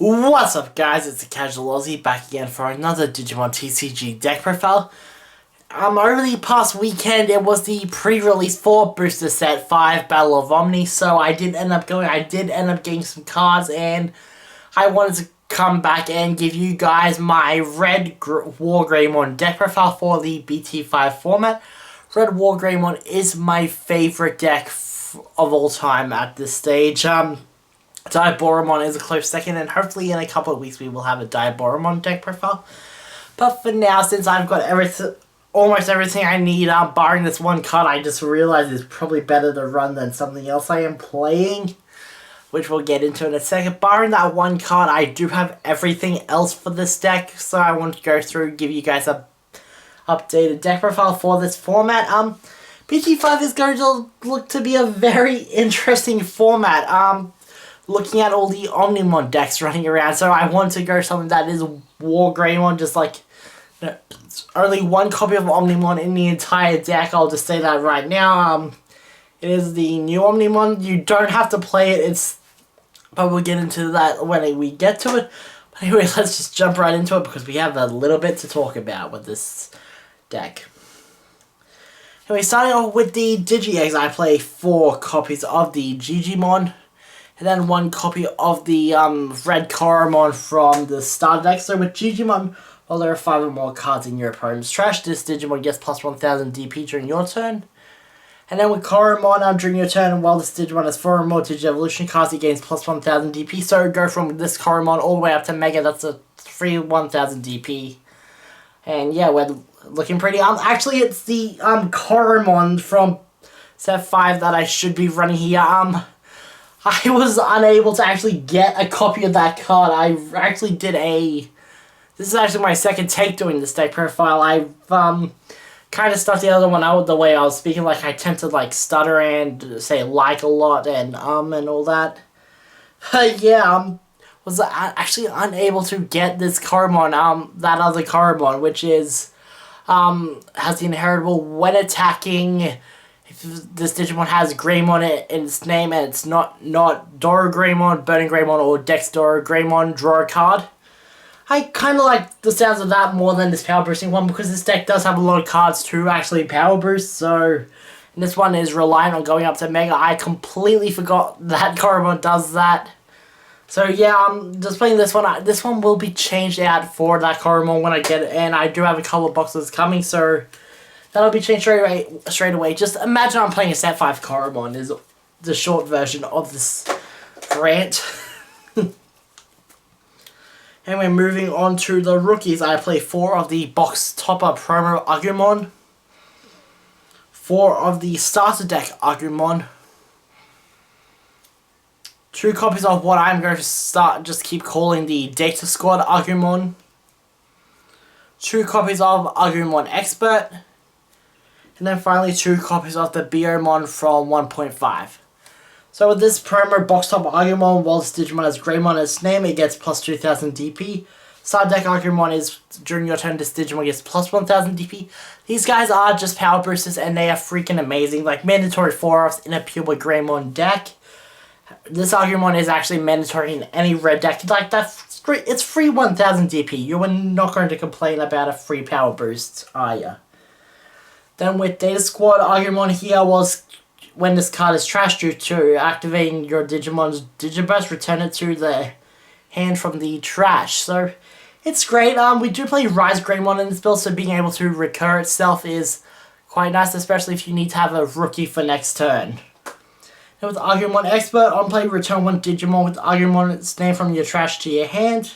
What's up guys, it's TheCasualAussie back again for another Digimon TCG deck profile. Over the past weekend it was the pre-release for Booster Set 5 Battle of Omni, so I did end up getting some cards, and I wanted to come back and give you guys my Red WarGreymon deck profile for the BT5 format. Red WarGreymon is my favorite deck of all time at this stage. Diaboromon is a close second, and hopefully in a couple of weeks we will have a Diaboromon deck profile. But for now, since I've got almost everything I need, barring this one card I just realized is probably better to run than something else I am playing, which we'll get into in a second. Barring that one card, I do have everything else for this deck, so I want to go through and give you guys a updated deck profile for this format. BT5 is going to look to be a very interesting format. Looking at all the Omnimoon decks running around, so I want to go something that is WarGreymon, just like only one copy of Omnimoon in the entire deck. I'll just say that right now. It is the new Omnimoon. You don't have to play it. But we'll get into that when we get to it. But anyway, let's just jump right into it because we have a little bit to talk about with this deck. Anyway, starting off with the Digi-Eggs, I play 4 copies of the Digimon, and then 1 copy of the Red Coromon from the starter deck. So with Digimon, while there are 5 or more cards in your opponent's trash, this Digimon gets plus 1000 DP during your turn. And then with Coromon, during your turn, while this Digimon has 4 or more Digi-Evolution cards, it gains plus 1000 DP. So go from this Coromon all the way up to Mega, that's a free 1000 DP. And yeah, we're looking pretty. Actually, it's the Coromon from set 5 that I should be running here. I was unable to actually get a copy of that card. I actually did this is actually my second take doing this deck profile. I've kind of stuffed the other one out the way I was speaking. Like, I tend to like stutter and say a lot and all that. Yeah, was actually unable to get this Coromon, that other Coromon, which is has the inheritable when attacking. If this Digimon has Greymon in its name and it's not WarGreymon, Burning Greymon, or WarGreymon, draw a card. I kind of like the sounds of that more than this power boosting one, because this deck does have a lot of cards to actually power boost, so this one is reliant on going up to Mega. I completely forgot that Coromon does that. So yeah, I'm just playing this one. This one will be changed out for that Coromon when I get it, and I do have a couple of boxes coming, so that'll be changed straight away. Just imagine I'm playing a set 5 Coromon is the short version of this rant. Anyway, moving on to the rookies, I play 4 of the box topper promo Agumon, 4 of the starter deck Agumon, 2 copies of what I'm going to just keep calling the Data Squad Agumon, 2 copies of Agumon Expert, and then finally 2 copies of the Biomon from 1.5. So with this promo box top Agumon, while this Digimon has Greymon in its name, it gets plus 2000 DP. Side deck Agumon is, during your turn, this Digimon gets plus 1000 DP. These guys are just power boosters, and they are freaking amazing. Like, mandatory 4-offs in a pure Greymon deck. This Agumon is actually mandatory in any red deck. Like, it's free 1000 DP. You are not going to complain about a free power boost, are ya? Then with Data Squad, Agumon here was, when this card is trashed due to activating your Digimon's Digiburst, return it to the hand from the trash. So it's great. We do play Rise Greymon in this build, so being able to recur itself is quite nice, especially if you need to have a rookie for next turn. And with Agumon Expert, on play, return 1 Digimon with Agumon its name from your trash to your hand.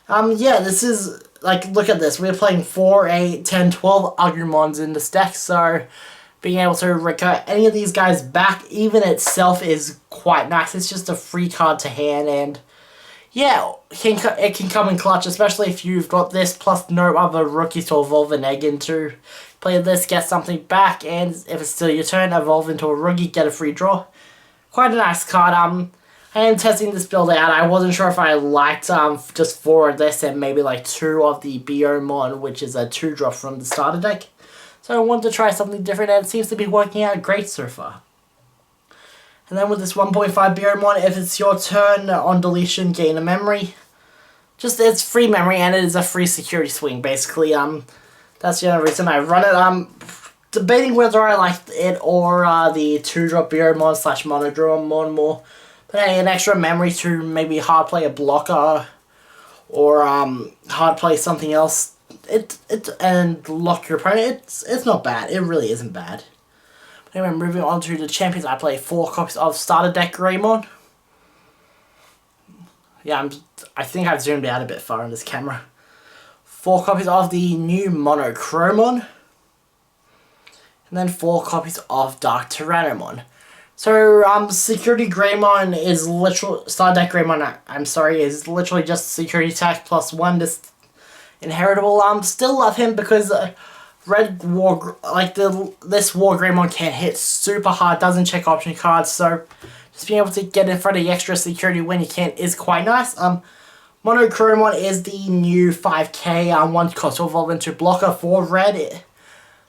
Yeah, this is, like, look at this. We're playing 4, 8, 10, 12 Agumons in this deck, so being able to recur any of these guys back even itself is quite nice. It's just a free card to hand, and yeah, it can come in clutch, especially if you've got this plus no other rookies to evolve an egg into. Play this, get something back, and if it's still your turn, evolve into a rookie, get a free draw. Quite a nice card. I am testing this build out. I wasn't sure if I liked just 4 of this and maybe like 2 of the Biomon, which is a 2-drop from the starter deck. So I wanted to try something different, and it seems to be working out great so far. And then with this 1.5 Beermon, if it's your turn on deletion, gain a memory. Just, it's free memory and it is a free security swing, basically. That's the only reason I run it. I'm debating whether I like it or the 2-drop Beermon / Monodramon more. But hey, an extra memory to maybe hard play a blocker or hard play something else. And lock your opponent. It's not bad. It really isn't bad. But anyway, moving on to the champions, I play 4 copies of starter deck Greymon. Yeah, I think I've zoomed out a bit far on this camera. 4 copies of the new Monochromon. And then 4 copies of Dark Tyrannomon. So, Security Greymon is literal... Starter deck Greymon, I'm sorry, is literally just Security Attack +1, just inheritable. Still love him because this WarGreymon can hit super hard, doesn't check option cards, so just being able to get in front of the extra security when you can is quite nice. Monochromon is the new 5k 1 cost to evolve into blocker for red,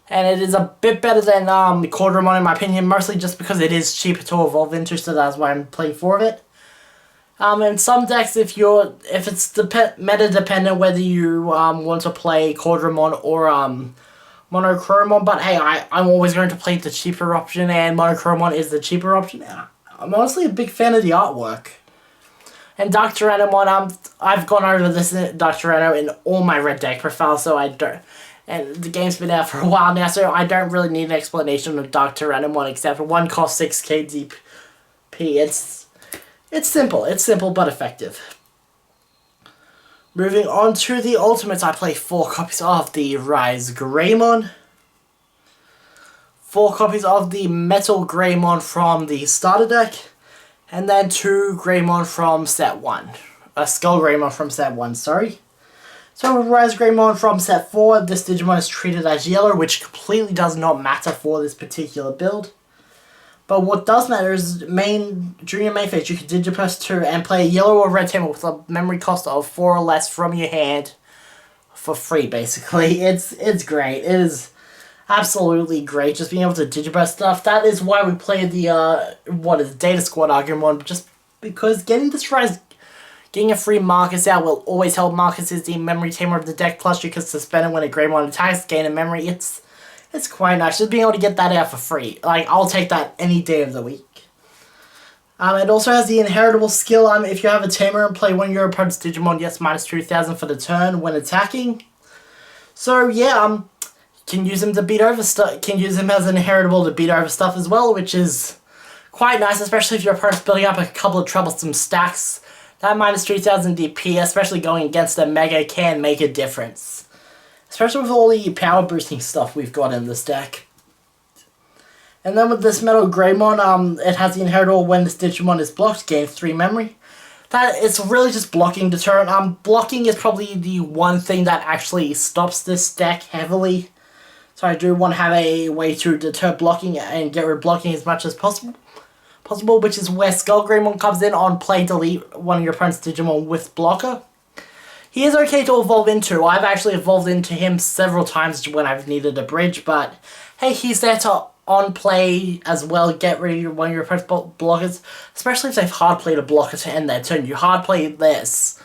and it is a bit better than Quadramon in my opinion, mostly just because it is cheaper to evolve into, so that's why I'm playing 4 of it. In some decks, if it's meta dependent whether you want to play Quadramon or Monochromon, but hey, I'm always going to play the cheaper option, and Monochromon is the cheaper option. I'm honestly a big fan of the artwork. And Dark Tyrannomon, I've gone over this Dark Tyranno in all my red deck profiles, so I don't. And the game's been out for a while now, so I don't really need an explanation of Dark Tyrannomon except for 1 cost 6k DP. It's simple but effective. Moving on to the ultimates, I play 4 copies of the WarGreymon, 4 copies of the Metal Greymon from the starter deck, and then 2 Greymon from set 1. Skull Greymon from set 1, sorry. So with WarGreymon from set 4, this Digimon is treated as yellow, which completely does not matter for this particular build. But what does matter is during your main phase, you can Digipress 2 and play a yellow or red Tamer with a memory cost of 4 or less from your hand for free, basically. It's great. It is absolutely great, just being able to Digipress stuff. That is why we play the, Data Squad Agumon, just because getting a free Marcus out will always help. Marcus is the memory tamer of the deck, plus you can suspend it when a Greymon attacks, gain a memory. It's quite nice, just being able to get that out for free. Like, I'll take that any day of the week. It also has the inheritable skill, if you have a tamer and play one of your opponent's Digimon, yes, -2000 for the turn when attacking. So, yeah, can use him to beat over stuff, can use him as an inheritable to beat over stuff as well, which is quite nice, especially if your opponent's building up a couple of troublesome stacks. That -3000 DP, especially going against a Mega, can make a difference. Especially with all the power boosting stuff we've got in this deck. And then with this Metal Greymon, it has the inheritable when this Digimon is blocked, gains 3 memory. It's really just blocking deterrent. Blocking is probably the one thing that actually stops this deck heavily. So I do want to have a way to deter blocking and get rid of blocking as much as possible, which is where Skull Greymon comes in on play delete one of your opponent's Digimon with blocker. He is okay to evolve into. I've actually evolved into him several times when I've needed a bridge, but hey, he's there to on play as well, get rid of one of your opponent's blockers, especially if they've hard played a blocker to end their turn. You hard play this,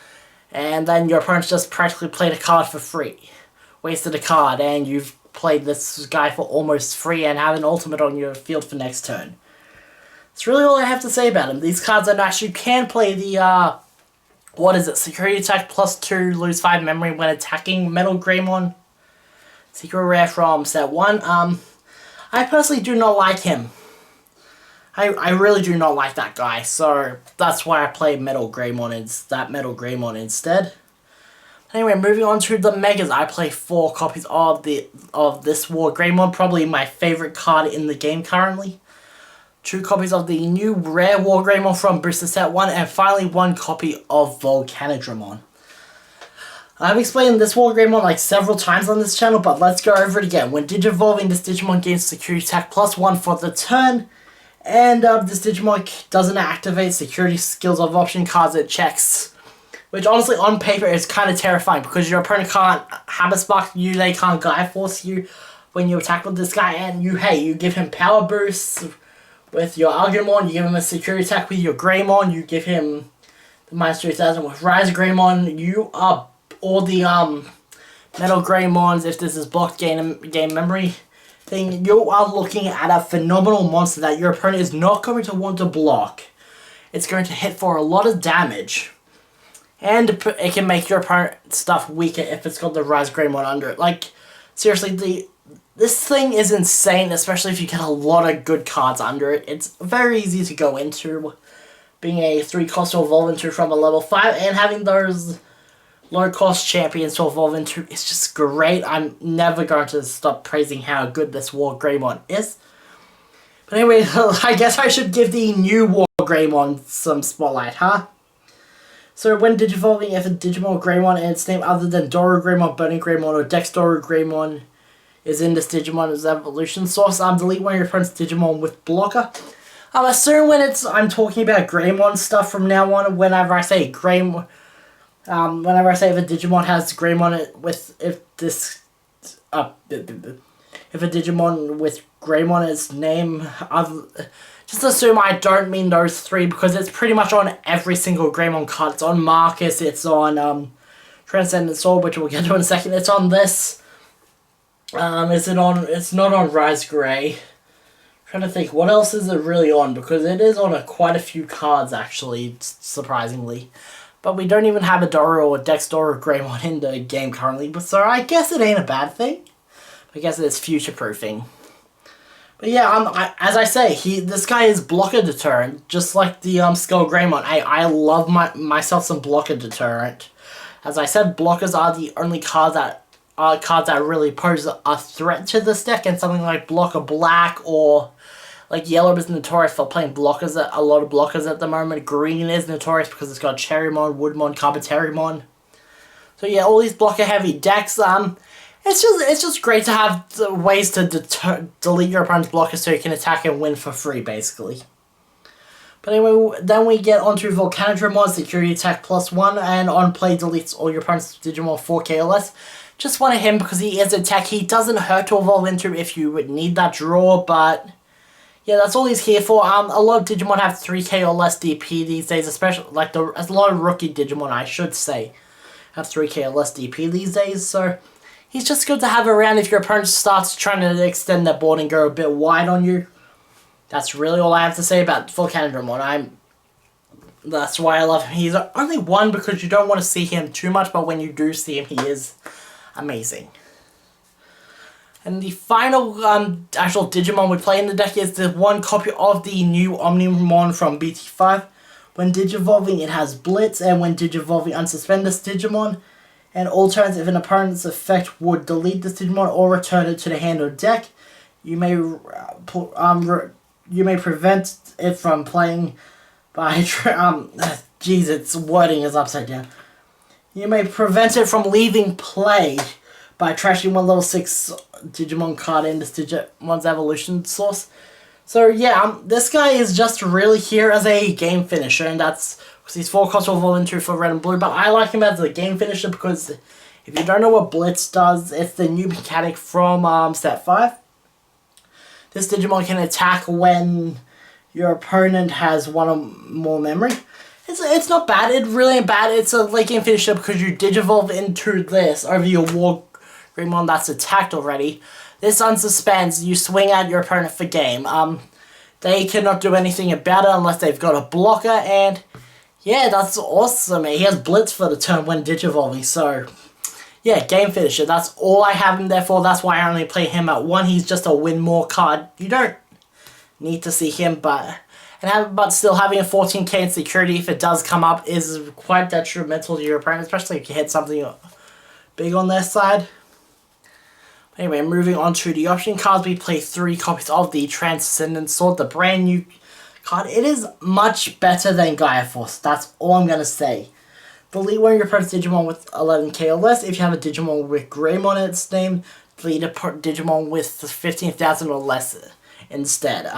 and then your opponent's just practically played a card for free. Wasted a card, and you've played this guy for almost free and have an ultimate on your field for next turn. That's really all I have to say about him. These cards are nice. You can play the, Security Attack +2, lose 5 memory when attacking Metal Greymon. Secret Rare from set 1. I personally do not like him. I really do not like that guy, so that's why I play Metal Greymon instead. Anyway, moving on to the Megas, I play 4 copies of this WarGreymon, probably my favorite card in the game currently. 2 copies of the new rare WarGreymon from Booster Set 1, and finally 1 copy of Volcanodramon. I've explained this WarGreymon like several times on this channel, but let's go over it again. When Digivolving, this Digimon gains Security Attack +1 for the turn, and this Digimon doesn't activate security skills of option cards it checks. Which honestly, on paper, is kind of terrifying, because your opponent can't Hammer Spark you, they can't Guy Force you when you attack with this guy, and you give him power boosts, With your Agumon, you give him a security attack. With your Greymon, you give him the -3000. With WarGreymon, you up all the Metal Greymons. If this is blocked game memory thing, you are looking at a phenomenal monster that your opponent is not going to want to block. It's going to hit for a lot of damage. And it can make your opponent's stuff weaker if it's got the WarGreymon under it. Like, seriously, this thing is insane, especially if you get a lot of good cards under it. It's very easy to go into, being a 3-cost to evolve into from a level 5, and having those low-cost champions to evolve into is just great. I'm never going to stop praising how good this WarGreymon is. But anyway, I guess I should give the new WarGreymon some spotlight, huh? So when digivolving, if a Digimon Greymon and its name other than WarGreymon, Burning Greymon, or Dex WarGreymon is in this Digimon's evolution source, delete one of your opponent's Digimon with blocker. Assume when I'm talking about Greymon stuff from now on, whenever I say Greymon, whenever I say if a Digimon has Greymon with, if a Digimon with Greymon in its name, just assume I don't mean those 3, because it's pretty much on every single Greymon card. It's on Marcus, it's on Transcendence Sword, which we'll get to in a second. It's on this. It's not on Rise Grey. Trying to think, what else is it really on? Because it is on quite a few cards, actually, surprisingly. But we don't even have a Doro or Dex Doro Greymon in the game currently, but so I guess it ain't a bad thing. I guess it's future-proofing. But yeah, as I say, this guy is blocker deterrent, just like the Skull Greymon. I love myself some blocker deterrent. As I said, blockers are the only cards that really pose a threat to this deck, and something like Blocker Black or like Yellow is notorious for playing blockers, a lot of blockers at the moment. Green is notorious because it's got Cherrymon, Woodmon, Carpeterrymon. So yeah, all these blocker heavy decks. It's just great to have ways to delete your opponent's blockers so you can attack and win for free, basically. But anyway, then we get onto Volcanodramon, security attack +1, and on play deletes all your opponent's Digimon 4K or less. Just one of him because he is a tech. He doesn't hurt to evolve into if you would need that draw, but yeah, that's all he's here for. A lot of Digimon have 3K or less DP these days, especially like a lot of rookie Digimon, I should say, have 3K or less DP these days. So he's just good to have around if your opponent starts trying to extend their board and go a bit wide on you. That's really all I have to say about Volcanodramon. That's why I love him. He's only 1 because you don't want to see him too much, but when you do see him, he is amazing. And the final actual Digimon we play in the deck is the 1 copy of the new Omnimoon from BT5. When digivolving, it has Blitz, and when digivolving, unsuspend this Digimon. And all turns, if an opponent's effect would delete this Digimon or return it to the hand or deck, you may prevent it from playing by jeez, its wording is upside down. You may prevent it from leaving play by trashing one level 6 Digimon card in this Digimon's evolution source. So yeah, this guy is just really here as a game finisher, and that's because he's 4 cost to evolve into for red and blue. But I like him as a game finisher because if you don't know what Blitz does, it's the new mechanic from set 5. This Digimon can attack when your opponent has 1 or more memory. It's not bad. It really ain't bad. It's a late game finisher because you digivolve into this over your WarGreymon that's attacked already. This unsuspends. You swing at your opponent for game. They cannot do anything about it unless they've got a blocker, and yeah, that's awesome. He has Blitz for the turn when digivolving, so yeah, game finisher. That's all I have him there for. That's why I only play him at 1. He's just a win more card. You don't need to see him, but still having a 14k in security if it does come up is quite detrimental to your opponent, especially if you hit something big on their side. Anyway, moving on to the option cards, we play 3 copies of the Transcendence Sword, the brand new card. It is much better than Gaia Force. That's all I'm going to say. Delete one of your opponent's Digimon with 11k or less. If you have a Digimon with Greymon in its name, delete a Digimon with 15,000 or less instead.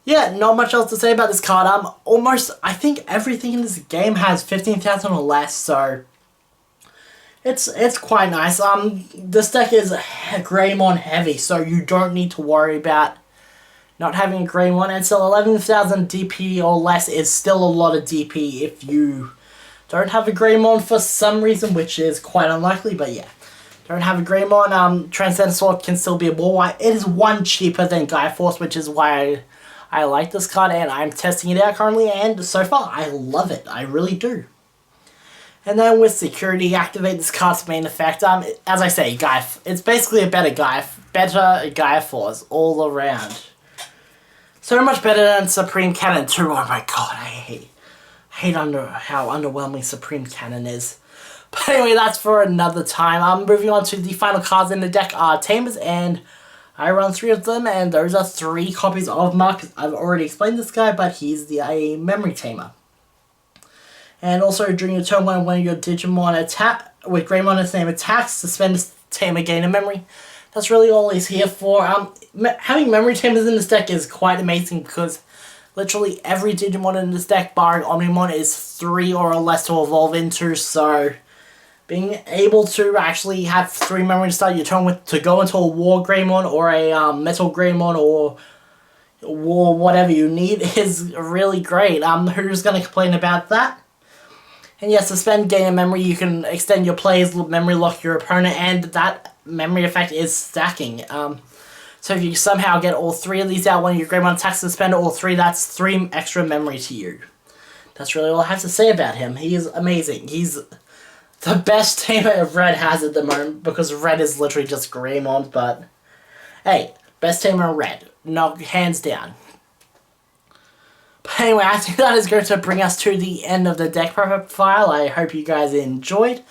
Yeah, not much else to say about this card. I think everything in this game has 15,000 or less, so it's quite nice. This deck is Greymon heavy, so you don't need to worry about not having a Greymon, and still 11,000 DP or less is still a lot of DP if you don't have a Greymon for some reason, which is quite unlikely, but yeah. Don't have a Greymon, Transcendence Sword can still be a ball white. It is 1 cheaper than Gaia Force, which is why I like this card, and I'm testing it out currently, and so far, I love it. I really do. And then with security, activate this card's main effect. As I say, it's basically a better Gaia Force all around. So much better than Supreme Cannon 2. Oh my god, I hate how underwhelming Supreme Cannon is. But anyway, that's for another time. Moving on to the final cards in the deck are Tamers, and I run 3 of them, and those are 3 copies of Mark. I've already explained this guy, but he's a memory tamer. And also, during your turn when one of your Digimon with Greymon its name attacks, suspend this tamer, gain a memory. That's really all he's here for. Having memory tamers in this deck is quite amazing because literally every Digimon in this deck, barring Omnimon, is 3 or less to evolve into, so being able to actually have 3 memory to start your turn with to go into a WarGreymon or a Metal Greymon or whatever you need is really great. Who's going to complain about that? And yes, suspend, gain a memory. You can extend your plays, memory lock your opponent, and that memory effect is stacking. So if you somehow get all 3 of these out when your Greymon attacks, suspend all 3, that's 3 extra memory to you. That's really all I have to say about him. He is amazing. He's the best tamer Red has at the moment, because Red is literally just Greymon, but hey, best tamer Red. No, hands down. But anyway, I think that is going to bring us to the end of the deck profile. I hope you guys enjoyed.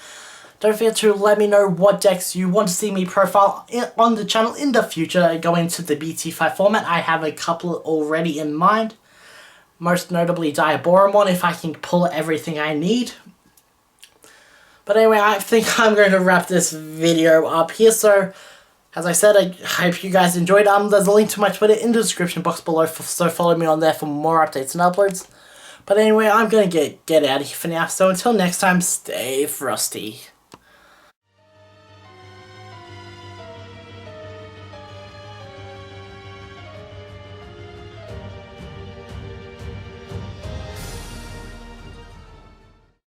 Don't forget to let me know what decks you want to see me profile on the channel in the future going to the BT5 format. I have a couple already in mind. Most notably Diaboromon, if I can pull everything I need. But anyway, I think I'm going to wrap this video up here. So, as I said, I hope you guys enjoyed. There's a link to my Twitter in the description box below, so follow me on there for more updates and uploads. But anyway, I'm going to get out of here for now. So until next time, stay frosty.